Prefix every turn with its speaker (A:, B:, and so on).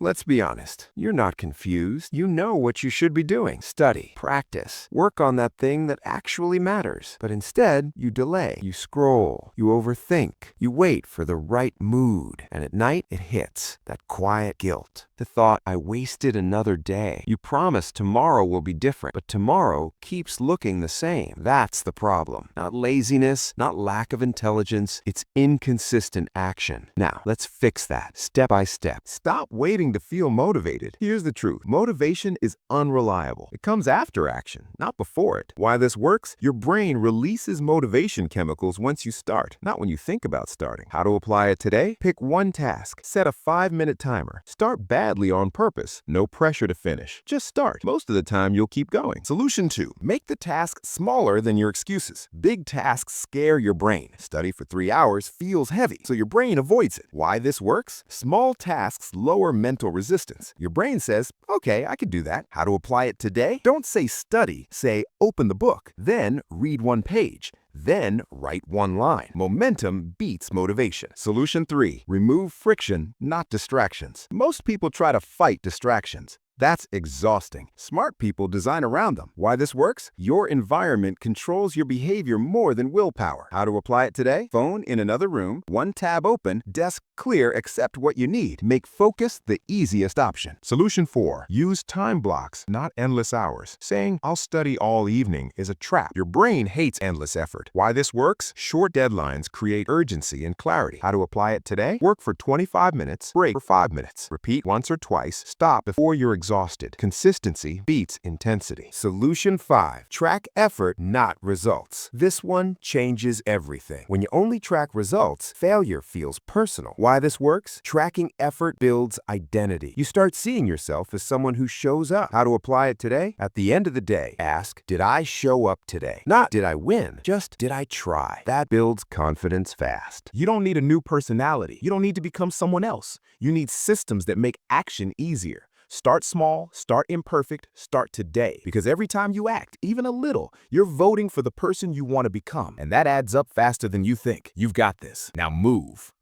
A: Let's be honest. You're not confused. You know what you should be doing. Study, practice, work on that thing that actually matters. But instead, you delay, you scroll, you overthink, you wait for the right mood. And at night, it hits, that quiet guilt. The thought, I wasted another day. You promise tomorrow will be different, but tomorrow keeps looking the same. That's the problem. Not laziness, not lack of intelligence. It's inconsistent action. Now, let's fix that step by step.
B: Stop waiting to feel motivated. Here's the truth. Motivation is unreliable. It comes after action, not before it. Why this works? Your brain releases motivation chemicals once you start, not when you think about starting. How to apply it today? Pick one task. Set a 5-minute timer. Start badly on purpose. No pressure to finish. Just start. Most of the time, you'll keep going. Solution 2. Make the task smaller than your excuses. Big tasks scare your brain. Study for 3 hours feels heavy, so your brain avoids it. Why this works? Small tasks lower mental resistance. Your brain says, okay, I can do that. How to apply it today? Don't say study, say open the book, then read one page. Then write one line. Momentum beats motivation. Solution 3. Remove friction, not distractions. Most people try to fight distractions. That's exhausting. Smart people design around them. Why this works? Your environment controls your behavior more than willpower. How to apply it today? Phone in another room, one tab open, desk clear except what you need. Make focus the easiest option. Solution 4. Use time blocks, not endless hours. Saying, I'll study all evening is a trap. Your brain hates endless effort. Why this works? Short deadlines create urgency and clarity. How to apply it today? Work for 25 minutes, break for 5 minutes. Repeat once or twice, stop before you're exhausted. Consistency beats intensity. Solution 5. Track effort, not results. This one changes everything. When you only track results, failure feels personal. Why this works? Tracking effort builds identity. You start seeing yourself as someone who shows up. How to apply it today? At the end of the day, ask, did I show up today? Not did I win, just did I try? That builds confidence fast. You don't need a new personality. You don't need to become someone else. You need systems that make action easier. Start small, start imperfect, start today. Because every time you act, even a little, you're voting for the person you want to become. And that adds up faster than you think. You've got this. Now move.